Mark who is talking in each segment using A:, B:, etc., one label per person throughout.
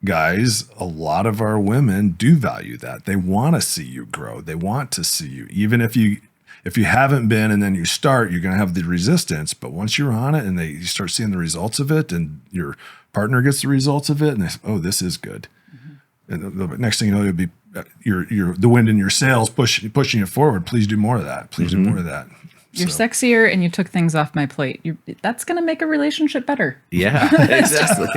A: guys, a lot of our women do value that. They want to see you grow. They want to see you, even if you haven't been, and then you start, you're going to have the resistance. But once you're on it and you start seeing the results of it, and your partner gets the results of it, and they say, oh, this is good. And the next thing you know, you'll be you're the wind in your sails, pushing you forward. Please do more of that. Please do more of that.
B: You're sexier, and you took things off my plate. That's going to make a relationship better.
C: Yeah, exactly.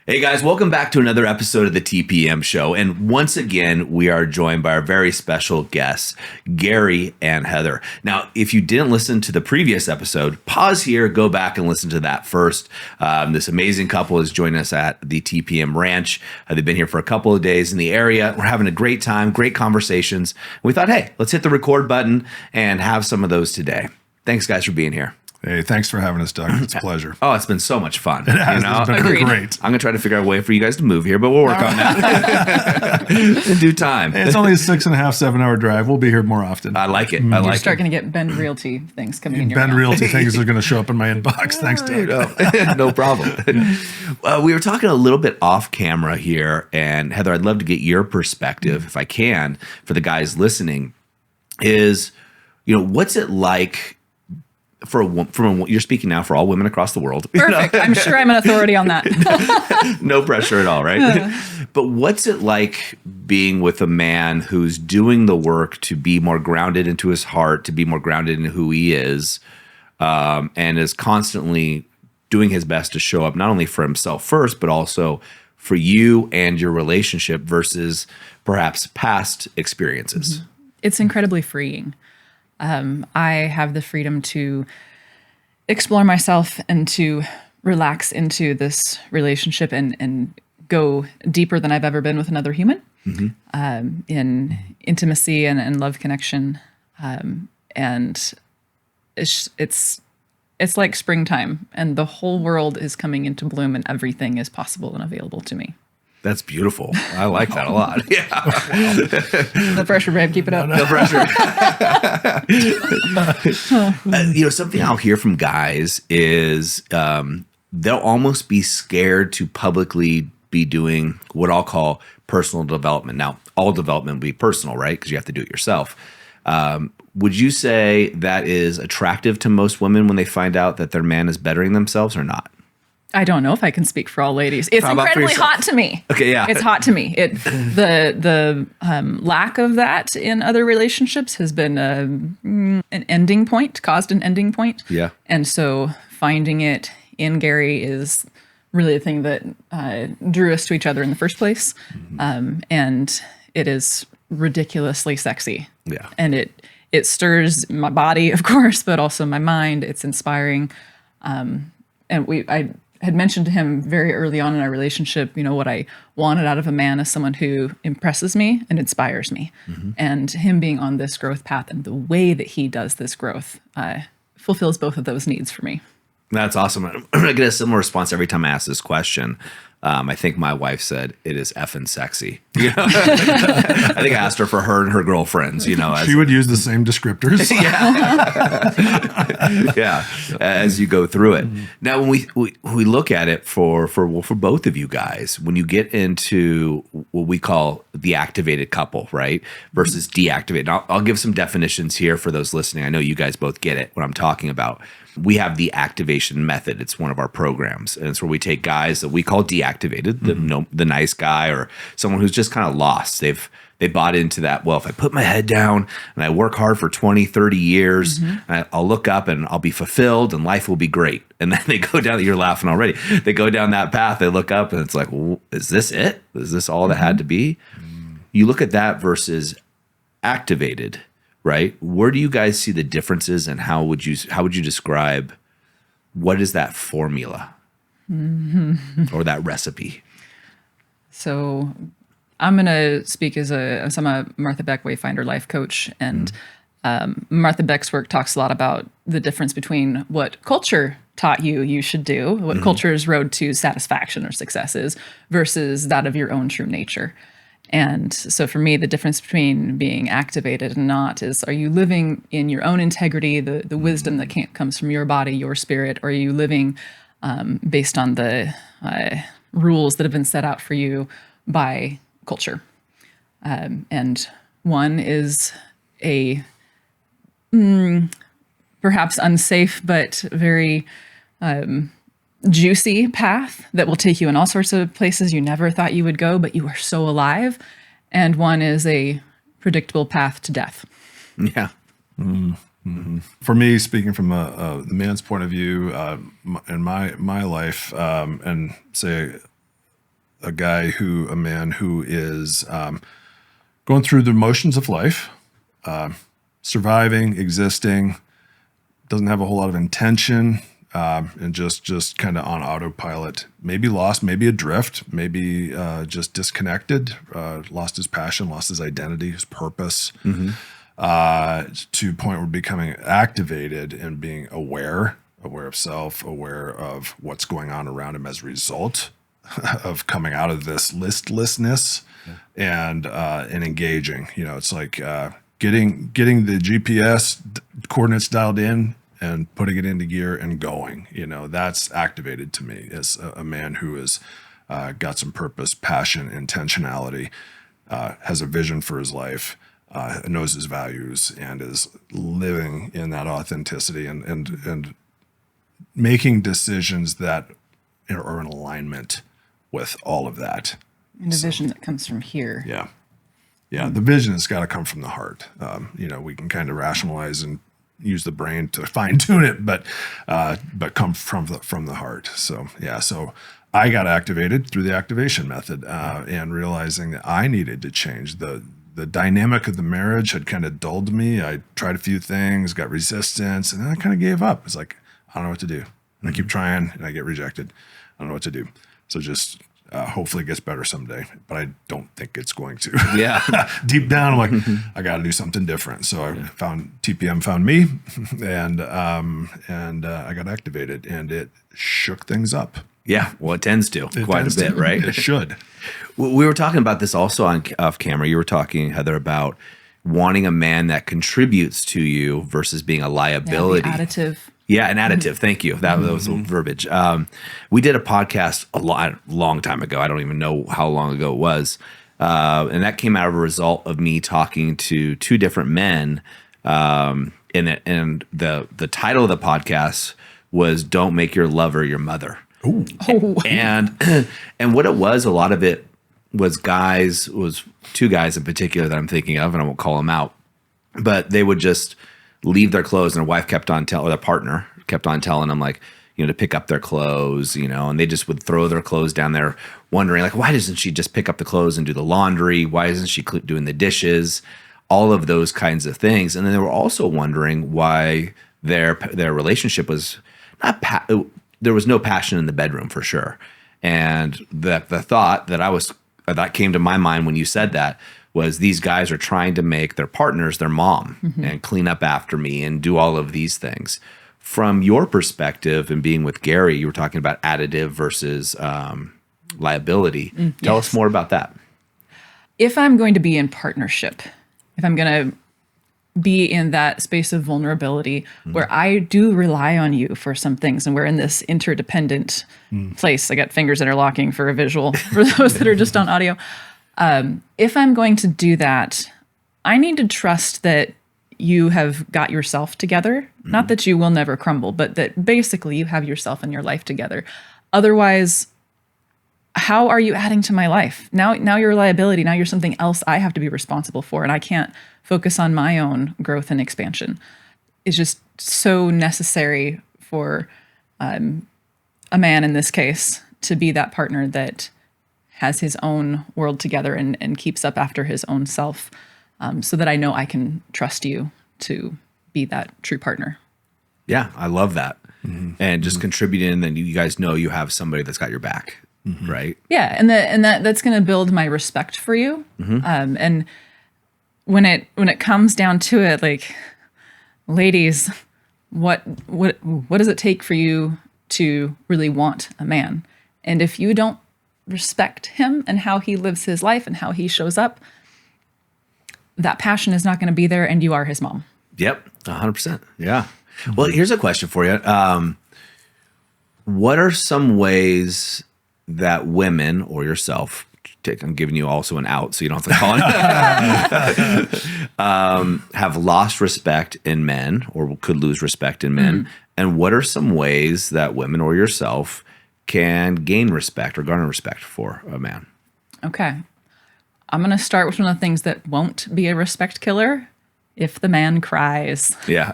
C: Hey guys, welcome back to another episode of the TPM Show. And once again, we are joined by our very special guests, Gary and Heather. Now, if you didn't listen to the previous episode, pause here, go back and listen to that first. This amazing couple is joining us at the TPM Ranch. They've been here for a couple of days in the area. We're having a great time, great conversations. We thought, hey, let's hit the record button and have some of those today. Thanks, guys, for being here.
A: Hey, thanks for having us, Doug. It's a pleasure.
C: Oh, it's been so much fun.
A: It has. It's been great.
C: I'm going to try to figure out a way for you guys to move here, but we'll work on that in due time.
A: Hey, it's only a 6.5, 7 hour drive. We'll be here more often.
C: I like it.
B: You're starting to get Bend Realty things coming in your
A: Bend Realty things are going to show up in my inbox. Thanks, Doug.
C: No problem. We were talking a little bit off camera here, and Heather, I'd love to get your perspective, if I can, for the guys listening, is, what's it like you're speaking now for all women across the world.
B: Perfect. I'm sure I'm an authority on that.
C: No pressure at all, right? But what's it like being with a man who's doing the work to be more grounded into his heart, to be more grounded in who he is, and is constantly doing his best to show up not only for himself first, but also for you and your relationship versus perhaps past experiences?
B: It's incredibly freeing. I have the freedom to explore myself and to relax into this relationship and go deeper than I've ever been with another human, in intimacy and love connection. And it's like springtime, and the whole world is coming into bloom, and everything is possible and available to me.
C: That's beautiful. I like that a lot. Yeah.
B: No pressure, babe. Keep it up.
C: No pressure. Something I'll hear from guys is they'll almost be scared to publicly be doing what I'll call personal development. Now, all development will be personal, right? Because you have to do it yourself. Would you say that is attractive to most women when they find out that their man is bettering themselves or not?
B: I don't know if I can speak for all ladies. It's incredibly hot to me.
C: Okay, yeah.
B: It's hot to me. The lack of that in other relationships has been an ending point, caused an ending point.
C: Yeah.
B: And so finding it in Gary is really the thing that drew us to each other in the first place. And it is ridiculously sexy.
C: Yeah.
B: And it stirs my body, of course, but also my mind. It's inspiring. And I had mentioned to him very early on in our relationship, what I wanted out of a man is someone who impresses me and inspires me. And him being on this growth path and the way that he does this growth fulfills both of those needs for me.
C: That's awesome. I'm going to get a similar response every time I ask this question. I think my wife said it is effing sexy. I think I asked her for her and her girlfriends.
A: She would use the same descriptors.
C: Yeah, as you go through it. Now, when we look at it for both of you guys, when you get into what we call the activated couple, right, versus deactivated. I'll give some definitions here for those listening. I know you guys both get it, what I'm talking about. We have the activation method. It's one of our programs. And it's where we take guys that we call deactivated, the nice guy or someone who's just kind of lost. They bought into that, well, if I put my head down and I work hard for 20, 30 years, I'll look up and I'll be fulfilled and life will be great. And then they go down, you're laughing already. They go down that path, they look up and it's like, well, is this it? Is this all that had to be? You look at that versus activated, right? Where do you guys see the differences, and how would you describe what is that formula or that recipe?
B: So I'm going to speak as I'm a Martha Beck Wayfinder life coach, and Martha Beck's work talks a lot about the difference between what culture taught you should do, what culture's road to satisfaction or success is, versus that of your own true nature. And so for me, the difference between being activated and not is, are you living in your own integrity, the wisdom that comes from your body, your spirit, or are you living based on the rules that have been set out for you by culture? And one is a perhaps unsafe but very juicy path that will take you in all sorts of places you never thought you would go, but you are so alive. And one is a predictable path to death.
C: Yeah.
A: For me, speaking from a man's point of view, in my life, and say a man who is going through the motions of life, surviving, existing, doesn't have a whole lot of intention, and just kind of on autopilot, maybe lost, maybe adrift, maybe just disconnected, lost his passion, lost his identity, his purpose, to a point where becoming activated and being aware of self, aware of what's going on around him as a result of coming out of this listlessness and engaging. It's like getting the GPS coordinates dialed in and putting it into gear and going. That's activated to me as a man who has got some purpose, passion, intentionality, has a vision for his life, knows his values, and is living in that authenticity and making decisions that are in alignment with all of that.
B: And a vision that comes from here.
A: Yeah. Yeah. The vision has got to come from the heart. We can kind of rationalize and use the brain to fine tune it, but come from the heart. So, yeah. So I got activated through the activation method, and realizing that I needed to change. The dynamic of the marriage had kind of dulled me. I tried a few things, got resistance, and then I kind of gave up. It's like, I don't know what to do. And I keep trying and I get rejected. I don't know what to do. So just hopefully it gets better someday, but I don't think it's going to.
C: Yeah.
A: Deep down, I'm like, I got to do something different. So I found TPM, found me, and I got activated, and it shook things up.
C: Yeah. Well, it tends to quite a bit, right?
A: It should.
C: We were talking about this also off camera. You were talking, Heather, about wanting a man that contributes to you versus being a liability.
B: Yeah, the additive.
C: Yeah, an additive. Thank you. That was verbiage. We did a podcast long time ago. I don't even know how long ago it was. And that came out of a result of me talking to two different men. And the title of the podcast was "Don't Make Your Lover Your Mother."
A: Ooh.
C: And what it was, a lot of it was two guys in particular that I'm thinking of, and I won't call them out, but they would just leave their clothes, and their wife kept on or their partner kept on telling them, like, to pick up their clothes, and they just would throw their clothes down there, wondering, like, why doesn't she just pick up the clothes and do the laundry? Why isn't she doing the dishes? All of those kinds of things. And then they were also wondering why their relationship was not there was no passion in the bedroom, for sure. And the thought that came to my mind when you said that was, these guys are trying to make their partners their mom and clean up after me and do all of these things. From your perspective and being with Gary, you were talking about additive versus liability. Tell us more about that.
B: If I'm going to be in partnership, if I'm going to be in that space of vulnerability where I do rely on you for some things, and we're in this interdependent place. I got fingers interlocking for a visual for those that are just on audio. If I'm going to do that, I need to trust that you have got yourself together. Not that you will never crumble, but that basically you have yourself and your life together. Otherwise, how are you adding to my life? Now you're a liability. Now you're something else I have to be responsible for, and I can't focus on my own growth and expansion. It's just so necessary for a man in this case to be that partner that has his own world together and keeps up after his own self, so that I know I can trust you to be that true partner. Yeah,
C: I love that. And just contributing, and you guys know you have somebody that's got your back, right?
B: Yeah, and that's going to build my respect for you. And when it comes down to it, like, ladies, what does it take for you to really want a man? And if you don't respect him and how he lives his life and how he shows up, that passion is not going to be there, and you are his mom.
C: Yep, 100%. Yeah. Well, here's a question for you. What are some ways that women or yourself, I'm giving you also an out so you don't have to call it, have lost respect in men or could lose respect in men? And what are some ways that women or yourself can gain respect or garner respect for a man?
B: Okay. I'm going to start with one of the things that won't be a respect killer. If the man cries.
C: Yeah.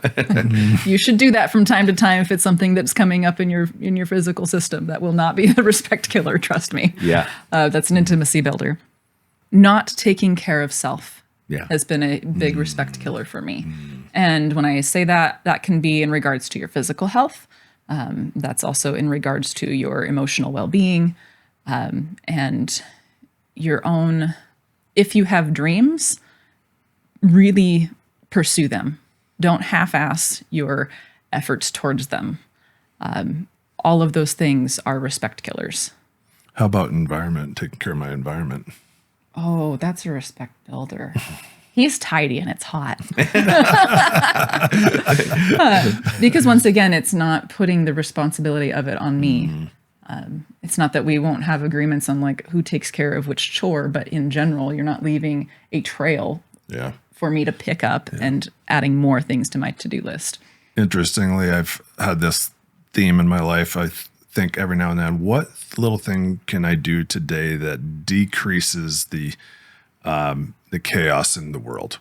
B: You should do that from time to time if it's something that's coming up in your physical system. That will not be a respect killer, trust me.
C: Yeah.
B: That's an intimacy builder. Not taking care of self has been a big respect killer for me. And when I say that, that can be in regards to your physical health. That's also in regards to your emotional well-being, and your own, if you have dreams, really pursue them. Don't half-ass your efforts towards them. All of those things are respect killers.
A: How about environment? Taking care of my environment.
B: Oh, that's a respect builder. He's tidy and it's hot. Because once again, it's not putting the responsibility of it on me. It's not that we won't have agreements on like who takes care of which chore, but in general, you're not leaving a trail for me to pick up and adding more things to my to-do list.
A: Interestingly, I've had this theme in my life. I think every now and then, what little thing can I do today that decreases the chaos in the world?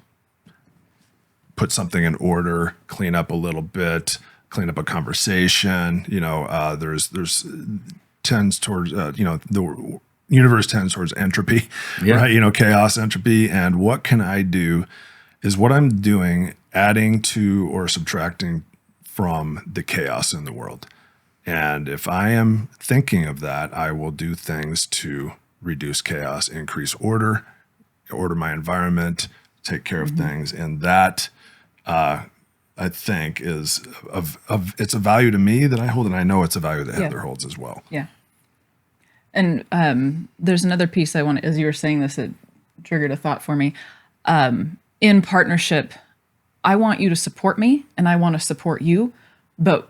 A: Put something in order, clean up a little bit, clean up a conversation. There's tends towards the universe tends towards entropy, right? Chaos, entropy, and what can I do? Is what I'm doing adding to or subtracting from the chaos in the world? And if I am thinking of that, I will do things to reduce chaos, increase order my environment, take care of things. And that, I think, is it's a value to me that I hold, and I know it's a value that Heather holds as well.
B: Yeah. And there's another piece I want, as you were saying this, it triggered a thought for me. In partnership, I want you to support me and I want to support you, but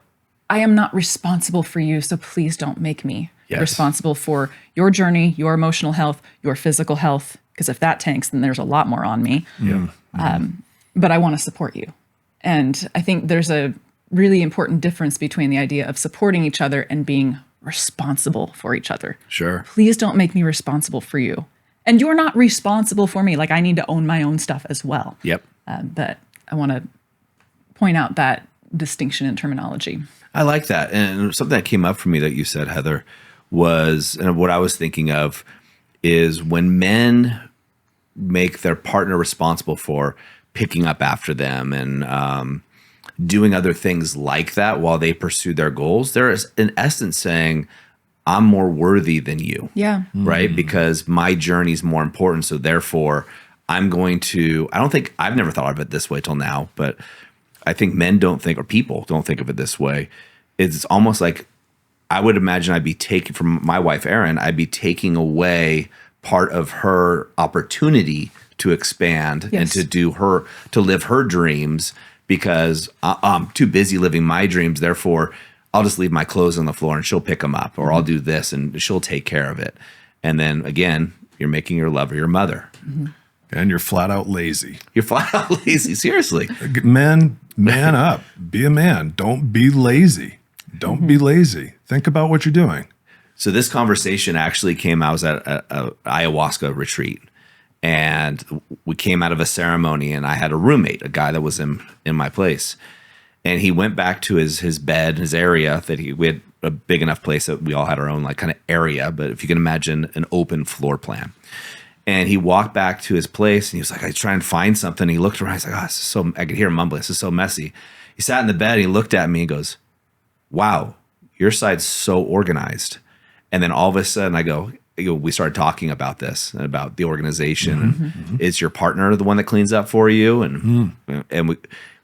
B: I am not responsible for you. So please don't make me responsible for your journey, your emotional health, your physical health. Because if that tanks, then there's a lot more on me. But I want to support you. And I think there's a really important difference between the idea of supporting each other and being responsible for each other.
C: Sure.
B: Please don't make me responsible for you. And you're not responsible for me. Like, I need to own my own stuff as well.
C: Yep.
B: But I want to point out that distinction in terminology.
C: I like that. And something that came up for me that you said, Heather, was, and what I was thinking of is when men make their partner responsible for picking up after them and doing other things like that while they pursue their goals, there is in essence saying, I'm more worthy than you.
B: Yeah.
C: Right? Because my journey is more important. So therefore, I'm going to, I've never thought of it this way till now, but I think men don't think, or people don't think of it this way. It's almost like, I would imagine I'd be taking from my wife, Erin, I'd be taking away part of her opportunity to expand and to live her dreams, because I'm too busy living my dreams. Therefore, I'll just leave my clothes on the floor and she'll pick them up, or I'll do this and she'll take care of it. And then again, you're making your lover your mother.
A: And you're flat out lazy.
C: You're flat out lazy. Seriously.
A: Man up. Be a man. Don't be lazy. Don't be lazy. Think about what you're doing.
C: So this conversation actually came, I was at a ayahuasca retreat, and we came out of a ceremony, and I had a roommate, a guy that was in my place. And he went back to his bed, his area that we had a big enough place that we all had our own like kind of area. But if you can imagine an open floor plan. And he walked back to his place and he was like, I try and find something. He looked around. He's like, this is so, I could hear him mumbling. This is so messy. He sat in the bed and he looked at me and goes, wow, your side's so organized. And then all of a sudden we started talking about this and about the organization. Is your partner the one that cleans up for you? And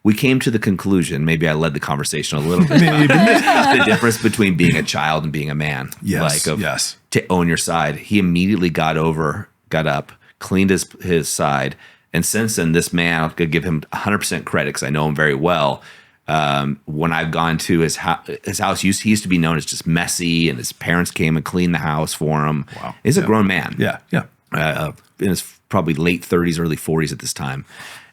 C: we came to the conclusion, maybe I led the conversation a little bit, the difference between being a child and being a man.
A: Yes,
C: Like to own your side. He immediately got up, cleaned his side. And since then, this man, I'll give him 100% credit because I know him very well. When I've gone to his house, he used to be known as just messy, and his parents came and cleaned the house for him. Wow. He's a grown man.
A: Yeah.
C: In his probably late 30s, early 40s at this time.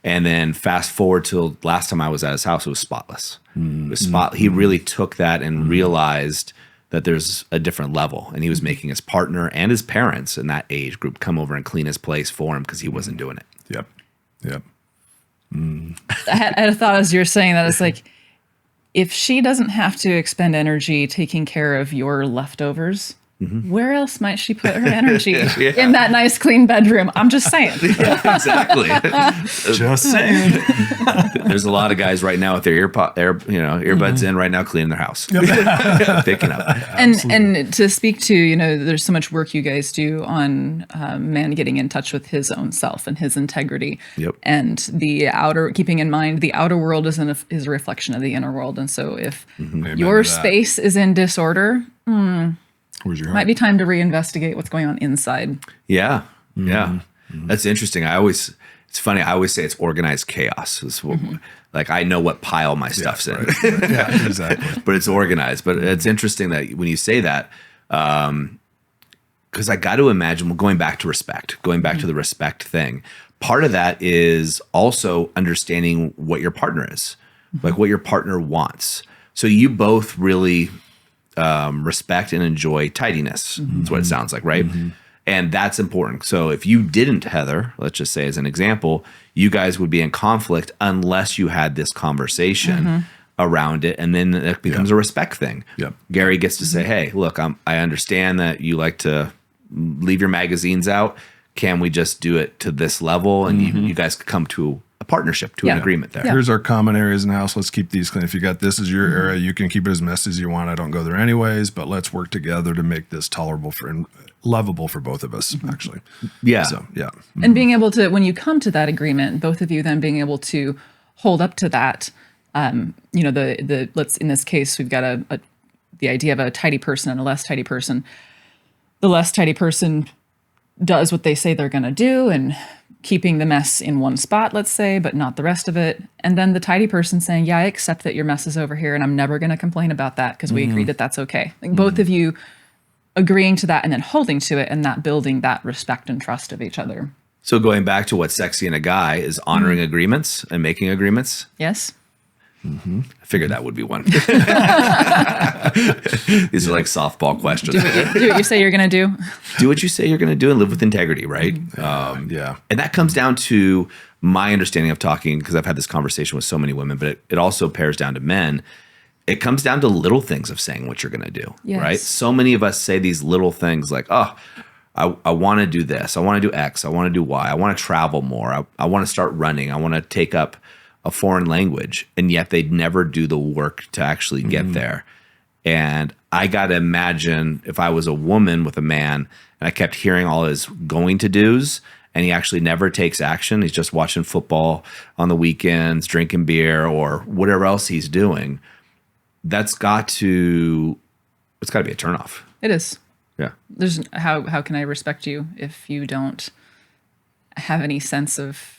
C: And then fast forward till last time I was at his house, it was spotless. It was He really took that and realized that there's a different level. And he was making his partner and his parents in that age group come over and clean his place for him because he wasn't doing it.
A: Yep.
B: I had a thought as you were saying that. It's like, if she doesn't have to expend energy taking care of your leftovers, where else might she put her energy? In that nice clean bedroom? I'm just saying.
C: Exactly.
A: Just saying.
C: There's a lot of guys right now with their earbuds in right now, cleaning their house, picking up.
B: And to speak to, there's so much work you guys do on man getting in touch with his own self and his integrity.
C: Yep.
B: And keeping in mind the outer world is a reflection of the inner world. And so if your space is in disorder,
A: Where's your heart?
B: might be time to reinvestigate what's going on inside.
C: Yeah. That's interesting. It's funny. I always say it's organized chaos. Like I know what pile my stuff's in.
A: Right. Yeah, exactly.
C: But it's organized. But it's interesting that when you say that, because I got to imagine, going back to the respect thing, part of that is also understanding what your partner is, like what your partner wants. So you both really respect and enjoy tidiness. That's what it sounds like, right? And that's important. So if you didn't, Heather, let's just say as an example, you guys would be in conflict unless you had this conversation around it, and then it becomes a respect thing.
A: Yep.
C: Gary gets to say, hey, look, I understand that you like to leave your magazines out. Can we just do it to this level? And you guys could come to a partnership, to an agreement there.
A: Here's our common areas in the house. Let's keep these clean. If you got this as your area, you can keep it as messy as you want. I don't go there anyways, but let's work together to make this tolerable and lovable for both of us, actually.
C: Yeah.
A: So, yeah.
B: And being able to, when you come to that agreement, both of you then being able to hold up to that, let's, in this case, we've got the idea of a tidy person and a less tidy person. The less tidy person does what they say they're going to do and keeping the mess in one spot, let's say, but not the rest of it. And then the tidy person saying, yeah, I accept that your mess is over here and I'm never going to complain about that because we agreed that that's okay. Like both of you agreeing to that and then holding to it and that building that respect and trust of each other.
C: So going back to what's sexy in a guy is honoring agreements and making agreements.
B: Yes.
C: I figured that would be one. These are like softball questions.
B: Do what you say you're going to do.
C: Do what you say you're going to do and live with integrity, right?
A: Yeah.
C: And that comes down to my understanding of talking, because I've had this conversation with so many women, but it also pairs down to men. It comes down to little things of saying what you're going to do, right? So many of us say these little things like, oh, I want to do this. I want to do X. I want to do Y. I want to travel more. I want to start running. I want to take up a foreign language, and yet they'd never do the work to actually get there. And I got to imagine if I was a woman with a man and I kept hearing all his going to do's and he actually never takes action. He's just watching football on the weekends, drinking beer or whatever else he's doing. It's got to be a turnoff.
B: It is.
C: Yeah.
B: There's how can I respect you if you don't have any sense of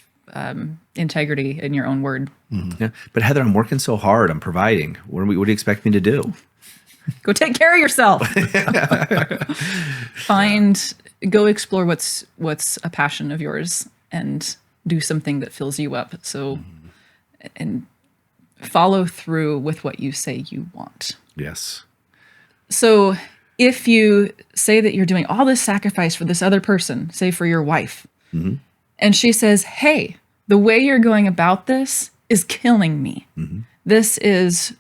B: integrity in your own word?
C: Yeah. But Heather, I'm working so hard. I'm providing. What do you expect me to do?
B: Go take care of yourself. Go explore what's a passion of yours and do something that fills you up. So, and follow through with what you say you want.
C: Yes.
B: So if you say that you're doing all this sacrifice for this other person, say for your wife, and she says, hey, the way you're going about this is killing me. This is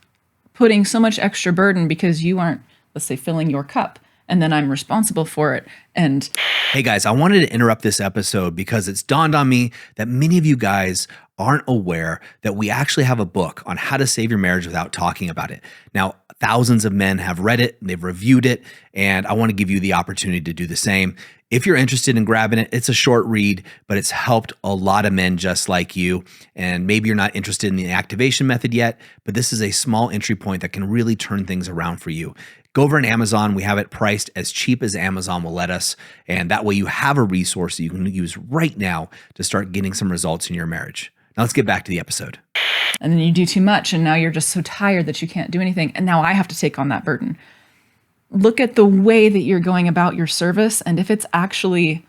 B: putting so much extra burden because you aren't, let's say, filling your cup. and then I'm responsible for it. And
C: Hey guys, I wanted to interrupt this episode because it's dawned on me that many of you guys aren't aware that we actually have a book on how to save your marriage without talking about it. Now, thousands of men have read it, they've reviewed it, and I want to give you the opportunity to do the same. If you're interested in grabbing it, it's a short read, but it's helped a lot of men just like you. And maybe you're not interested in the activation method yet, but this is a small entry point that can really turn things around for you. Go over on Amazon. We have it priced as cheap as Amazon will let us. And that way you have a resource that you can use right now to start getting some results in your marriage. Now let's get back to the episode.
B: and then you do too much, and now you're just so tired that you can't do anything. And now I have to take on that burden. Look at the way that you're going about your service, and if it's actually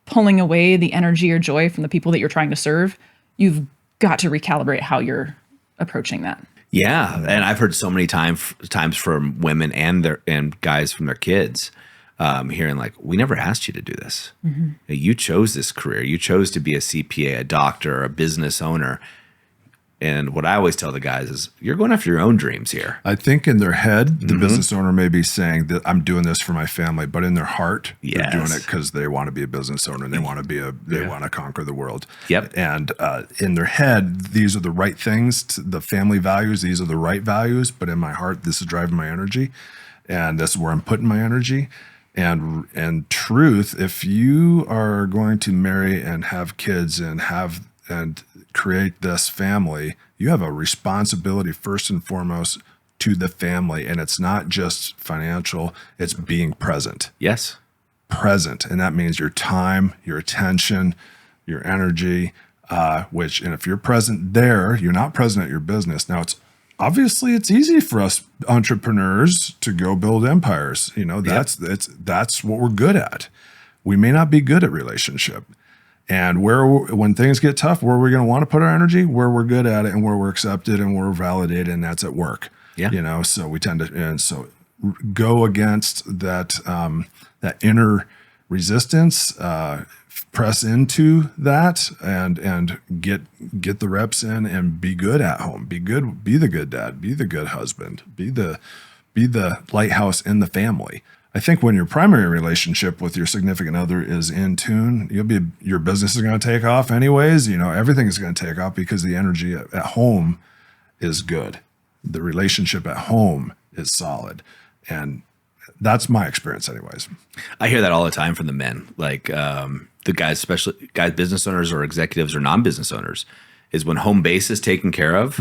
B: pulling away the energy or joy from the people that you're trying to serve, you've got to recalibrate how you're approaching that.
C: Yeah, and I've heard so many times from women and guys from their kids hearing like, "We never asked you to do this. Mm-hmm. You chose this career. You chose to be a CPA, a doctor, a business owner." And what I always tell the guys is, you're going after your own dreams here.
A: I think in their head, the business owner may be saying that I'm doing this for my family, but in their heart, they're doing it because they want to be a business owner and they want to want to conquer the world.
C: Yep.
A: And in their head, these are the right things, the family values. These are the right values. But in my heart, this is driving my energy, and this is where I'm putting my energy. And truth, if you are going to marry and have kids and create this family, you have a responsibility first and foremost to the family. And it's not just financial, it's being present.
C: Yes.
A: Present. And that means your time, your attention, your energy, and if you're present there, you're not present at your business. Now it's easy for us entrepreneurs to go build empires. That's what we're good at. We may not be good at relationship. And when things get tough, where we're going to want to put our energy, where we're good at it and where we're accepted and we're validated, and that's at work.
C: Yeah.
A: So we tend to, and so go against that inner resistance, press into that and get the reps in and be good at home. Be the good dad, be the good husband, be the lighthouse in the family. I think when your primary relationship with your significant other is in tune, your business is going to take off anyways. Everything is going to take off because the energy at home is good. The relationship at home is solid. And that's my experience anyways.
C: I hear that all the time from the men, like the guys, especially guys, business owners or executives or non-business owners, is when home base is taken care of,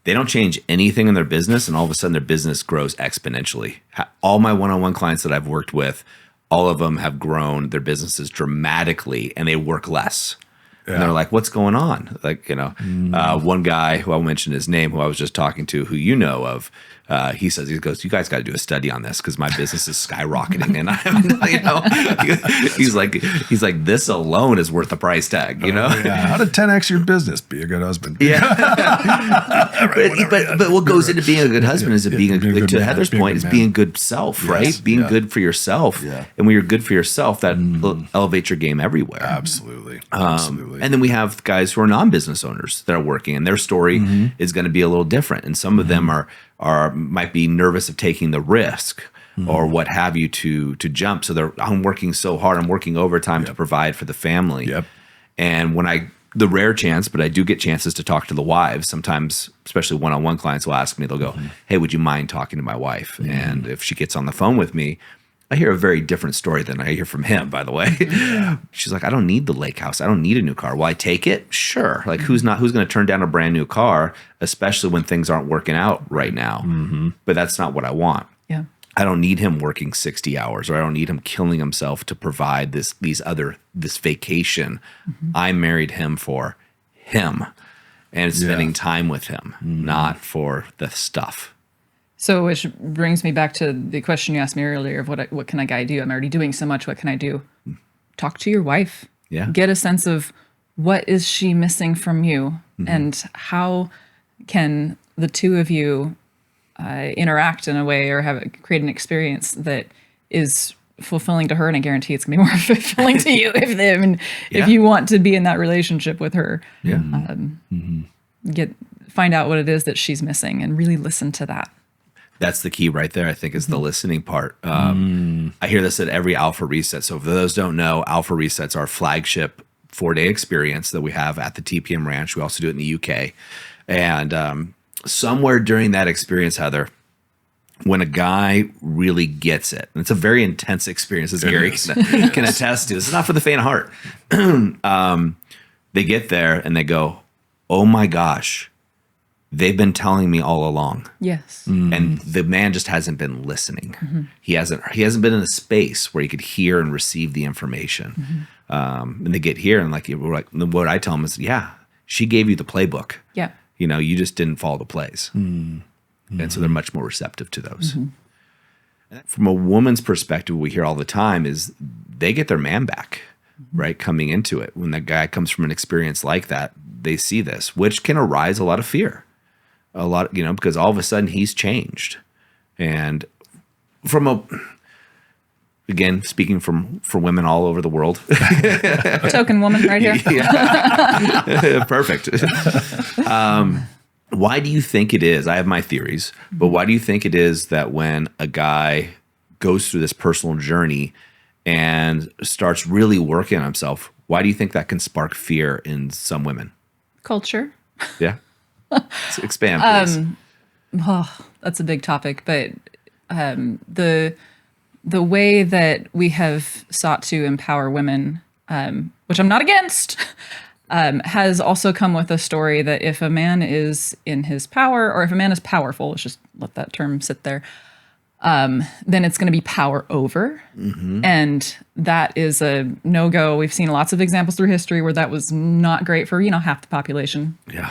C: they don't change anything in their business, and all of a sudden their business grows exponentially. All my one-on-one clients that I've worked with, all of them have grown their businesses dramatically, and they work less. Yeah. And they're like, "What's going on?" One guy who I'll mention his name, who I was just talking to, who you know of, he goes, "You guys got to do a study on this because my business is skyrocketing." And he's like, "This alone is worth the price tag."
A: How to 10x your business? Be a good husband.
C: Yeah. but what goes into being a good husband is to Heather's point, is being a good self, right? Being good for yourself. Yeah. And when you're good for yourself, that elevates your game everywhere.
A: Absolutely.
C: And then we have guys who are non-business owners that are working, and their story is going to be a little different. And some of them might be nervous of taking the risk or what have you to jump. So I'm working so hard, I'm working overtime to provide for the family. Yep. And when the rare chance, but I do get chances to talk to the wives. Sometimes, especially one-on-one clients will ask me, they'll go, "Hey, would you mind talking to my wife?" And if she gets on the phone with me, I hear a very different story than I hear from him, by the way. She's like, "I don't need the lake house. I don't need a new car. Will I take it? Sure." Like who's going to turn down a brand new car, especially when things aren't working out right now? But that's not what I want.
B: Yeah.
C: I don't need him working 60 hours, or I don't need him killing himself to provide this vacation. I married him for him and spending time with him, not for the stuff.
B: So, which brings me back to the question you asked me earlier of what can a guy do? I'm already doing so much. What can I do? Talk to your wife.
C: Yeah.
B: Get a sense of what is she missing from you, and how can the two of you interact in a way or create an experience that is fulfilling to her, and I guarantee it's going to be more fulfilling to you if you want to be in that relationship with her.
C: Yeah.
B: Find out what it is that she's missing and really listen to that.
C: That's the key right there, I think, is the listening part. I hear this at every Alpha Reset. So for those who don't know, Alpha Reset's our flagship 4-day experience that we have at the TPM Ranch. We also do it in the UK. And somewhere during that experience, Heather, when a guy really gets it, and it's a very intense experience, as Gary can attest to. It's not for the faint of heart. They get there and they go, oh my gosh, they've been telling me all along.
B: Yes.
C: And the man just hasn't been listening. He hasn't been in a space where he could hear and receive the information. And they get here and what I tell them is, yeah, she gave you the playbook.
B: Yeah.
C: You just didn't follow the plays. And so they're much more receptive to those. From a woman's perspective, what we hear all the time is they get their man back, right? Coming into it. When that guy comes from an experience like that, they see this, which can arise a lot of fear. A lot, because all of a sudden he's changed. And again, speaking for women all over the world.
B: Token woman right here.
C: Yeah. Perfect. Why do you think it is? I have my theories, but why do you think it is that when a guy goes through this personal journey and starts really working on himself, why do you think that can spark fear in some women?
B: Culture.
C: Yeah. Expand, please.
B: That's a big topic, but the way that we have sought to empower women, which I'm not against, has also come with a story that if a man is in his power, or if a man is powerful, let's just let that term sit there, then it's going to be power over. And that is a no-go. We've seen lots of examples through history where that was not great for, half the population.
C: Yeah.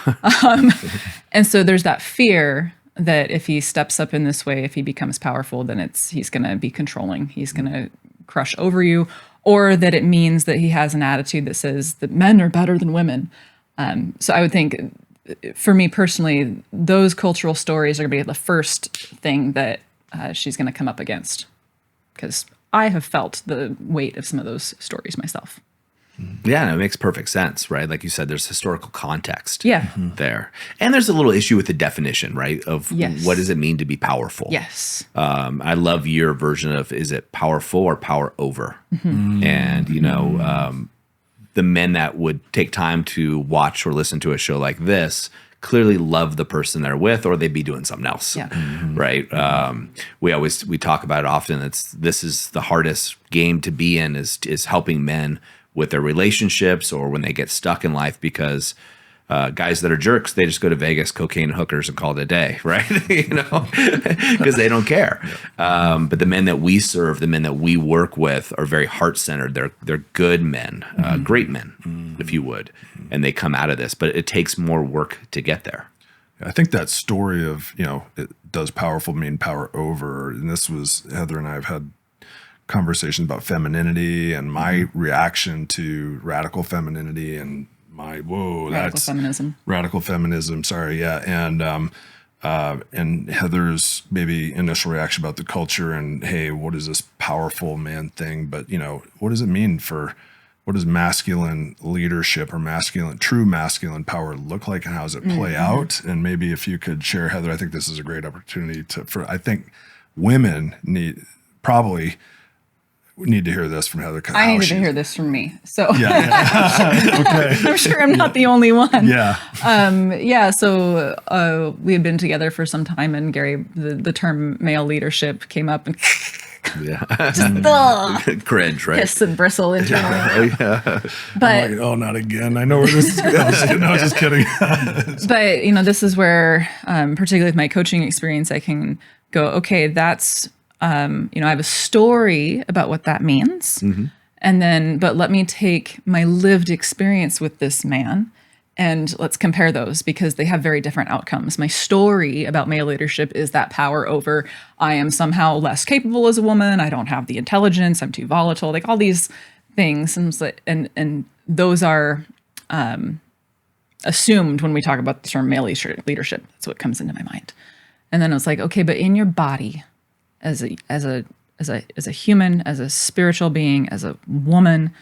B: And so there's that fear that if he steps up in this way, if he becomes powerful, then he's going to be controlling. He's going to crush over you, or that it means that he has an attitude that says that men are better than women. So I would think, for me personally, those cultural stories are going to be the first thing that she's going to come up against, because I have felt the weight of some of those stories myself.
C: Yeah, and it makes perfect sense, right? Like you said, there's historical context there. And there's a little issue with the definition, right? Of what does it mean to be powerful?
B: Yes.
C: I love your version of, is it powerful or power over? And, the men that would take time to watch or listen to a show like this clearly love the person they're with, or they'd be doing something else.
B: Yeah.
C: Right. We talk about it often. This is the hardest game to be in, is helping men with their relationships or when they get stuck in life, because guys that are jerks, they just go to Vegas, cocaine, and hookers, and call it a day, right? Because they don't care. But the men that we serve, the men that we work with, are very heart-centered. They're good men, great men, if you would, and they come out of this. But it takes more work to get there.
A: I think that story of, does powerful mean power over? And this was, Heather and I have had conversations about femininity and my reaction to radical femininity and my radical feminism. Sorry. Yeah. And Heather's maybe initial reaction about the culture and, hey, what is this powerful man thing? But, what does it mean what does masculine leadership or true masculine power look like, and how does it play out? And maybe if you could share, Heather, I think this is a great opportunity I think women probably need to hear this from Heather.
B: I needed to hear this from me. So
A: yeah. Okay.
B: I'm sure I'm not the only one.
A: Yeah.
B: So we had been together for some time, and Gary, the term male leadership came up, and just
C: cringe, right?
B: Hiss and bristle internally. But
A: not again. I know where this is going. No, just kidding.
B: But this is where, particularly with my coaching experience, I can go, okay, that's. I have a story about what that means. And then, but let me take my lived experience with this man and let's compare those, because they have very different outcomes. My story about male leadership is that power over, I am somehow less capable as a woman. I don't have the intelligence. I'm too volatile, like all these things. And those are assumed when we talk about the term male leadership. That's what comes into my mind. And then I was like, okay, but in your body, as a human, as a spiritual being, as a woman,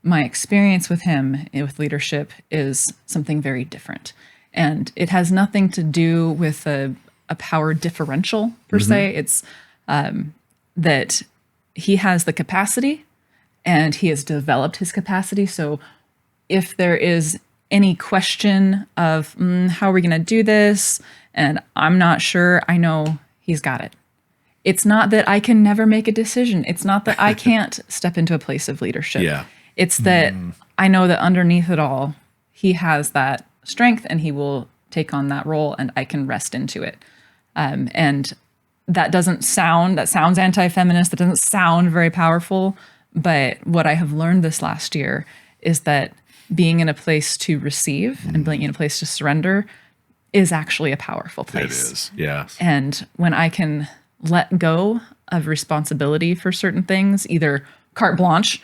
B: my experience with him, with leadership, is something very different. And it has nothing to do with a a power differential per se. It's that he has the capacity and he has developed his capacity. So if there is any question of how are we going to do this, and I'm not sure, I know he's got it. It's not that I can never make a decision. It's not that I can't step into a place of leadership.
C: Yeah.
B: It's that I know that underneath it all, he has that strength and he will take on that role and I can rest into it. And that sounds anti-feminist. That doesn't sound very powerful. But what I have learned this last year is that being in a place to receive and being in a place to surrender is actually a powerful place.
A: It is.
C: Yeah.
B: And when I can let go of responsibility for certain things, either carte blanche,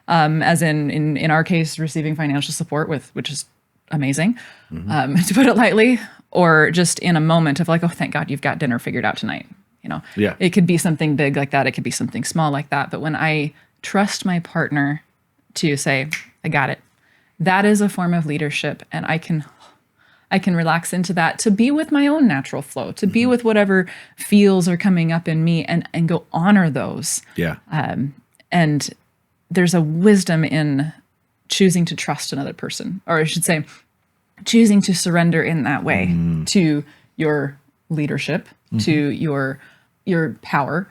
B: as in our case, receiving financial support which is amazing, to put it lightly, or just in a moment of like, oh, thank God you've got dinner figured out tonight.
C: Yeah.
B: It could be something big like that. It could be something small like that. But when I trust my partner to say, I got it, that is a form of leadership. And I can relax into that, to be with my own natural flow, to be with whatever feels are coming up in me and go honor those.
C: Yeah.
B: And there's a wisdom in choosing to trust another person, or I should say, choosing to surrender in that way to your leadership, to your power.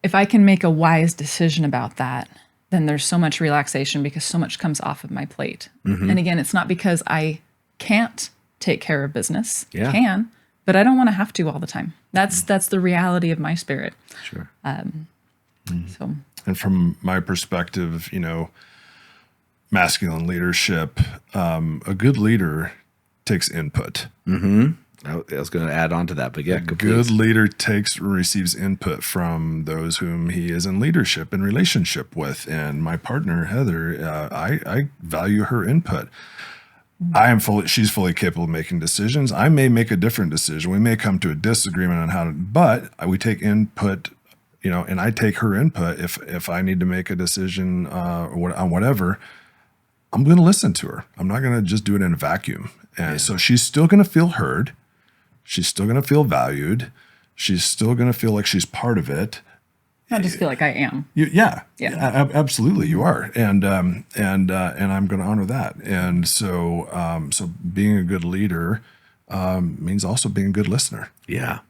B: If I can make a wise decision about that, then there's so much relaxation because so much comes off of my plate. And again, it's not because I can't take care of business.
C: Yeah.
B: Can, but I don't want to have to all the time. That's the reality of my spirit.
C: Sure.
B: So
A: And from my perspective, masculine leadership, a good leader takes input.
C: I was going to add on to that, but yeah,
A: A good leader receives input from those whom he is in leadership and relationship with. And my partner, Heather, I value her input. She's fully capable of making decisions. I may make a different decision. We may come to a disagreement on how to, but we take input, and I take her input. If I need to make a decision on whatever, I'm going to listen to her. I'm not going to just do it in a vacuum. And so she's still going to feel heard. She's still going to feel valued. She's still going to feel like she's part of it.
B: I just feel like I am.
A: Absolutely, you are, and I'm going to honor that. And so, being a good leader means also being a good listener.
C: Yeah.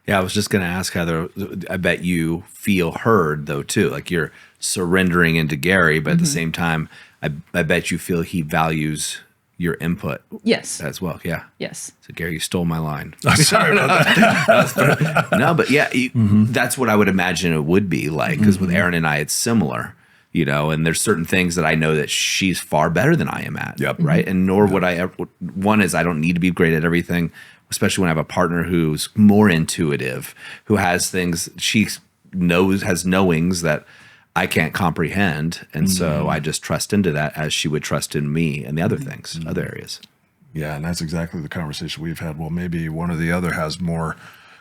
C: Yeah, I was just going to ask, Heather, I bet you feel heard, though, too. Like you're surrendering into Gary, but at the same time, I bet you feel he values your input.
B: Yes.
C: As well. Yeah.
B: Yes.
C: So, Gary, you stole my line.
A: Sorry about that.
C: No, but yeah, that's what I would imagine it would be like. Because with Erin and I, it's similar, and there's certain things that I know that she's far better than I am at.
A: Yep.
C: Right. And nor would I ever. One is I don't need to be great at everything, especially when I have a partner who's more intuitive, who has things has knowings that I can't comprehend. And so I just trust into that as she would trust in me and the other things, other areas.
A: Yeah, and that's exactly the conversation we've had. Well, maybe one or the other has more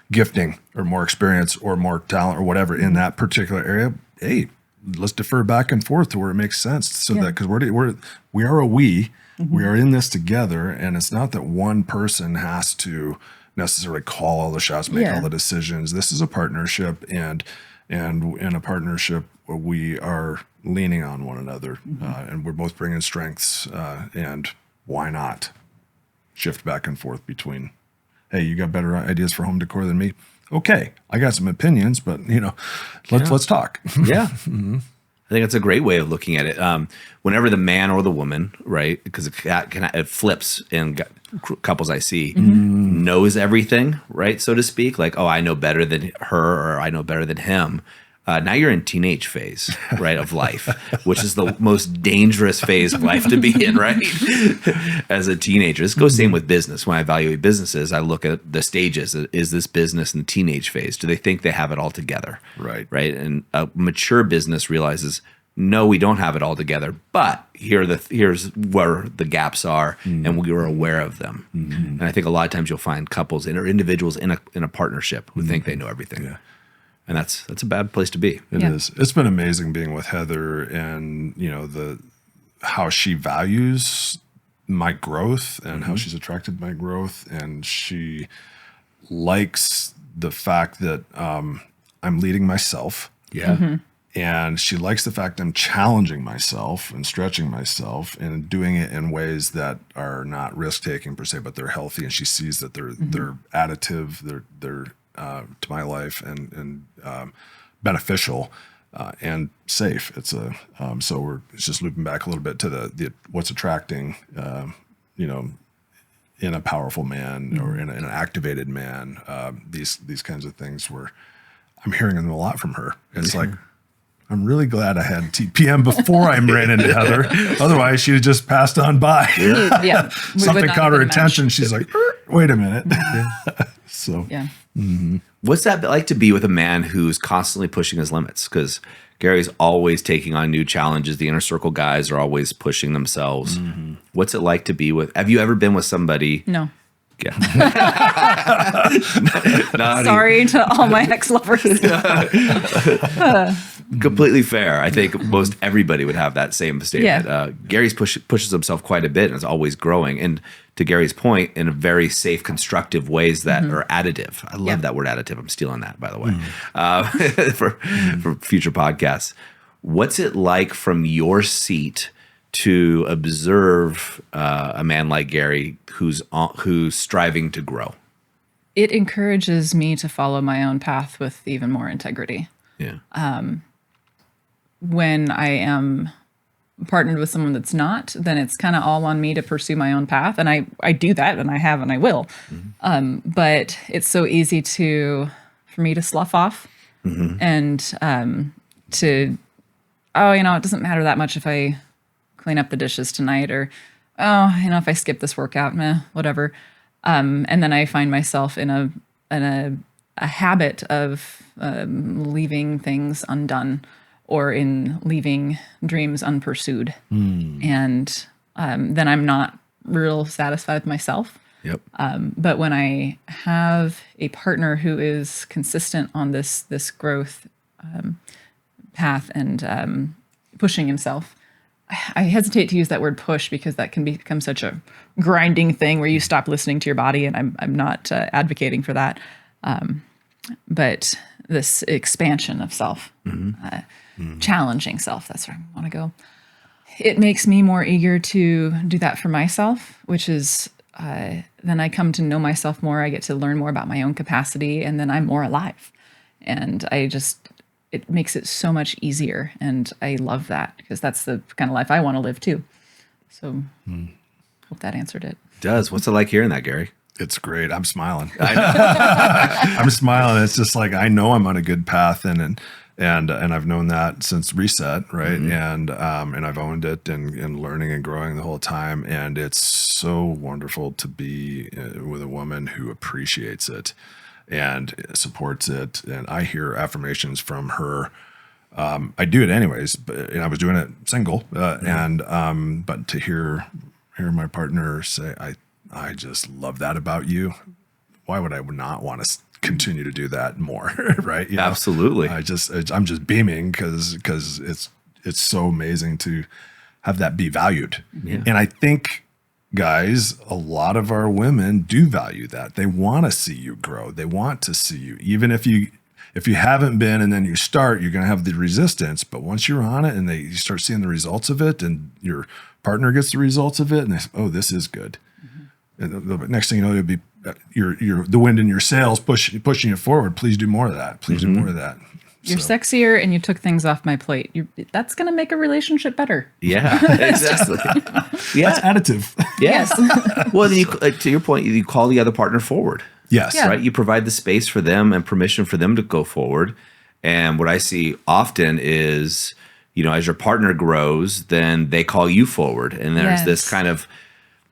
A: gifting or more experience or more talent or whatever in that particular area. Hey, let's defer back and forth to where it makes sense. So that because we are a we are in this together, and it's not that one person has to necessarily call all the shots, make all the decisions. This is a partnership, and in a partnership, we are leaning on one another, and we're both bringing strengths. And why not shift back and forth between, hey, you got better ideas for home decor than me? Okay, I got some opinions, but let's talk.
C: Yeah. I think that's a great way of looking at it. Whenever the man or the woman, right, because it flips in couples I see, knows everything, right, so to speak, like, oh, I know better than her or I know better than him. Now you're in teenage phase, right, of life, which is the most dangerous phase of life to be in, right? As a teenager. This goes same with business. When I evaluate businesses, I look at the stages. Is this business in the teenage phase? Do they think they have it all together?
A: Right.
C: Right. And a mature business realizes, no, we don't have it all together, but here's where the gaps are, and we are aware of them. And I think a lot of times you'll find couples or individuals in a partnership who think they know everything.
A: Yeah.
C: And that's a bad place to be.
A: It is. It's been amazing being with Heather and how she values my growth and how she's attracted to my growth, and she likes the fact that I'm leading myself.
C: Yeah.
A: And she likes the fact I'm challenging myself and stretching myself and doing it in ways that are not risk taking per se, but they're healthy. And she sees that they're additive, they're to my life and beneficial and safe. It's so it's just looping back a little bit to the what's attracting, in a powerful man or in an activated man. These kinds of things where I'm hearing them a lot from her. It's like, I'm really glad I had TPM before I ran into Heather. Otherwise, she'd have just passed on by.
B: Yeah.
A: Something caught her attention. She's like, wait a minute. So,
B: Yeah.
C: What's that like to be with a man who's constantly pushing his limits? Because Gary's always taking on new challenges. The inner circle guys are always pushing themselves. What's it like to be with? Have you ever been with somebody?
B: No.
C: Yeah.
B: Sorry to all my ex-lovers.
C: Completely fair. I think most everybody would have that same statement.
B: Yeah.
C: Gary's pushes himself quite a bit and is always growing. And to Gary's point, in a very safe, constructive ways that are additive. I love that word additive. I'm stealing that, by the way, for future podcasts. What's it like from your seat to observe a man like Gary who's striving to grow?
B: It encourages me to follow my own path with even more integrity.
C: Yeah.
B: When I am partnered with someone that's not, then it's kind of all on me to pursue my own path. And I do that, and I have, and I will. But it's so easy for me to slough off and it doesn't matter that much if I clean up the dishes tonight, or, if I skip this workout, whatever. And then I find myself in a habit of leaving things undone, or in leaving dreams unpursued. And then I'm not real satisfied with myself.
C: Yep.
B: But when I have a partner who is consistent on this growth path and pushing himself, I hesitate to use that word push because that can become such a grinding thing where you stop listening to your body, and I'm not advocating for that. But this expansion of self, challenging self, that's where I want to go. It makes me more eager to do that for myself, which is then I come to know myself more. I get to learn more about my own capacity, and then I'm more alive. And it makes it so much easier. And I love that because that's the kind of life I want to live too. So hope that answered it.
C: It does. What's it like hearing that, Gary?
A: it's great. I'm smiling. I'm smiling. It's just like, I know I'm on a good path, and I've known that since Reset, right? Mm-hmm. And I've owned it and learning and growing the whole time. And it's so wonderful to be with a woman who appreciates it and supports it. And I hear affirmations from her. I do it anyways, and I was doing it single. But to hear my partner say, I just love that about you. Why would I not want to continue to do that more? Right? You know?
C: Absolutely.
A: I'm just beaming because it's so amazing to have that be valued. Yeah. And I think, guys, a lot of our women do value that. They want to see you grow. They want to see you, even if you haven't been, and then you start, you're going to have the resistance. But once you're on it and you start seeing the results of it, and your partner gets the results of it, and they say, oh, this is good. Mm-hmm. And the next thing you know, it'll be you're the wind in your sails pushing you forward. Please do more of that. Please do more of that.
B: You're sexier, and you took things off my plate. That's going to make a relationship better.
C: Yeah, exactly.
A: That's additive.
C: Yes. Well, then to your point, you call the other partner forward.
A: Yes.
B: Yeah.
C: Right. You provide the space for them and permission for them to go forward. And what I see often is, as your partner grows, then they call you forward. And there's this kind of,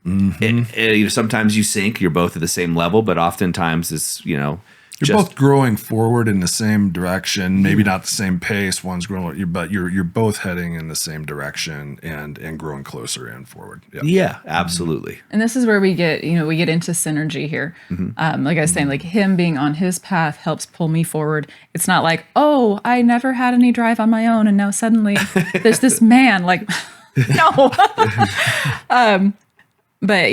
C: sometimes you sync, you're both at the same level, but oftentimes it's, you're
A: both growing forward in the same direction, maybe not the same pace. One's growing, but you're both heading in the same direction and growing closer and forward. Yep.
C: Yeah, absolutely.
B: And this is where we get into synergy here. Mm-hmm. Like I was saying, like him being on his path helps pull me forward. It's not like, oh, I never had any drive on my own, and now suddenly there's this man. Like, no. but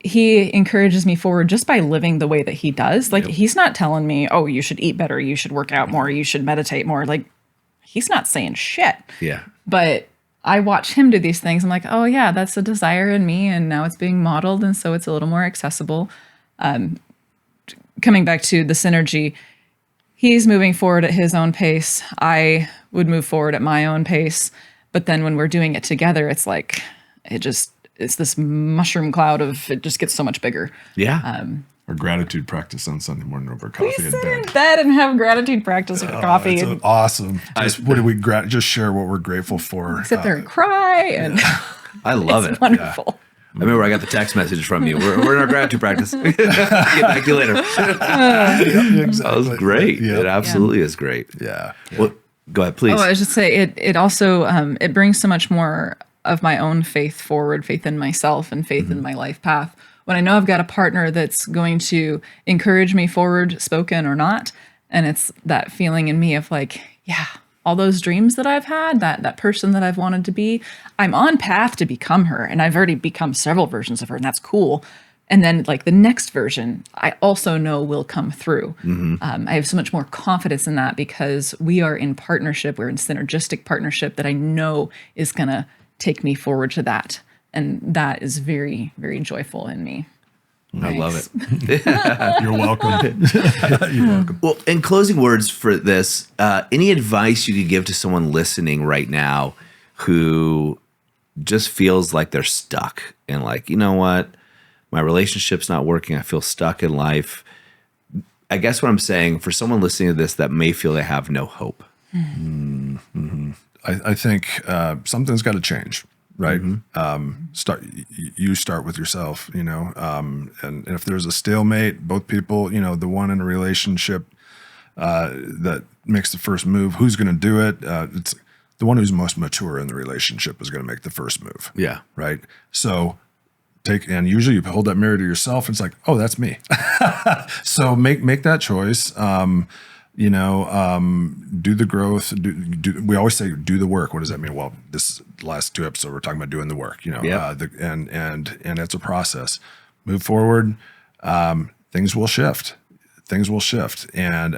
B: he encourages me forward just by living the way that he does. Like, he's not telling me, oh, you should eat better, you should work out more, you should meditate more. Like, he's not saying shit.
C: Yeah.
B: But I watch him do these things. I'm like, oh yeah, that's a desire in me, and now it's being modeled, and so it's a little more accessible. Coming back to the synergy, he's moving forward at his own pace. I would move forward at my own pace. But then when we're doing it together, it's like, it's this mushroom cloud of, it just gets so much bigger.
C: Yeah.
A: Our gratitude practice on Sunday morning over coffee
B: We
A: in
B: sit in
A: bed.
B: bed and have gratitude practice with coffee.
A: It's
B: And
A: awesome. Just what do we just share what we're grateful for.
B: sit there and cry. And
C: I love
B: it's
C: it.
B: wonderful.
C: I remember I got the text message from you. We're in our gratitude practice. Get back to you later. That was great.
A: Yeah.
C: It absolutely is great.
A: Yeah.
C: Well, go ahead, please.
B: Oh, I was just say it also it brings so much more of my own faith forward, faith in myself and faith in my life path. When I know I've got a partner that's going to encourage me forward, spoken or not, and it's that feeling in me of like, yeah, all those dreams that I've had, that person that I've wanted to be, I'm on path to become her, and I've already become several versions of her, and that's cool. And then like the next version, I also know will come through. I have so much more confidence in that because we are in partnership. We're in synergistic partnership that I know is going to take me forward to that. And that is very, very joyful in me.
C: I love it.
A: You're welcome. You're welcome.
C: Well, in closing words for this, any advice you could give to someone listening right now who just feels like they're stuck and like, you know what? My relationship's not working. I feel stuck in life. I guess what I'm saying for someone listening to this that may feel they have no hope.
A: I think something's got to change, right? You start with yourself, and if there's a stalemate, both people, the one in a relationship that makes the first move, who's going to do it? It's the one who's most mature in the relationship is going to make the first move.
C: Yeah.
A: Right. So and usually you hold that mirror to yourself. And it's like, oh, that's me. So make that choice. Do the growth. We always say do the work. What does that mean? Well, this last 2 episodes we're talking about doing the work. And it's a process. Move forward. Things will shift. And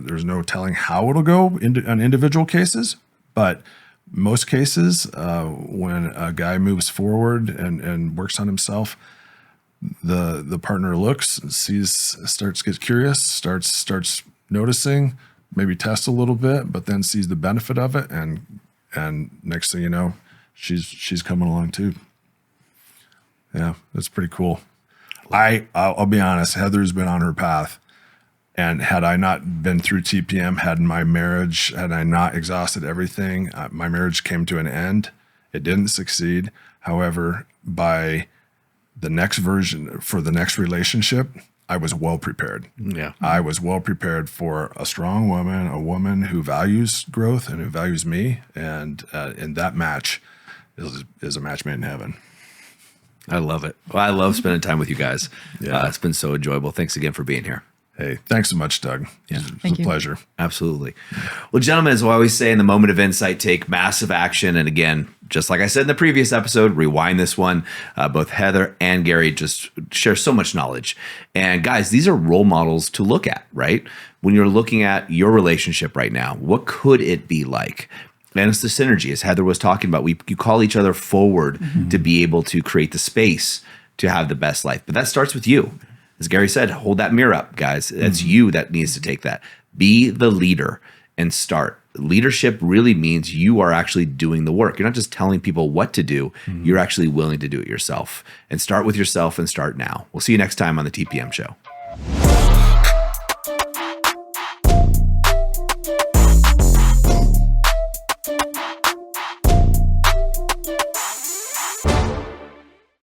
A: there's no telling how it'll go on individual cases, but most cases, when a guy moves forward and works on himself, the partner looks, gets curious, starts noticing, maybe tests a little bit, but then sees the benefit of it, and next thing you know, she's coming along too. Yeah, that's pretty cool. I'll be honest, Heather's been on her path. And had I not been through TPM, had I not exhausted everything, my marriage came to an end. It didn't succeed. However, by the next version, for the next relationship, I was well prepared.
C: Yeah.
A: I was well prepared for a strong woman, a woman who values growth and who values me. And that match is a match made in heaven.
C: I love it. Well, I love spending time with you guys.
A: Yeah.
C: It's been so enjoyable. Thanks again for being here.
A: Hey, thanks so much, Doug.
C: Yeah.
A: It's a pleasure.
C: Absolutely. Well, gentlemen, as I always say, in the moment of insight, take massive action. And again, just like I said in the previous episode, rewind this one. Both Heather and Gary just share so much knowledge. And guys, these are role models to look at, right? When you're looking at your relationship right now, what could it be like? And it's the synergy, as Heather was talking about. You call each other forward to be able to create the space to have the best life. But that starts with you. As Gary said, hold that mirror up, guys. That's you that needs to take that. Be the leader and start. Leadership really means you are actually doing the work. You're not just telling people what to do. You're actually willing to do it yourself. And start with yourself and start now. We'll see you next time on the TPM show.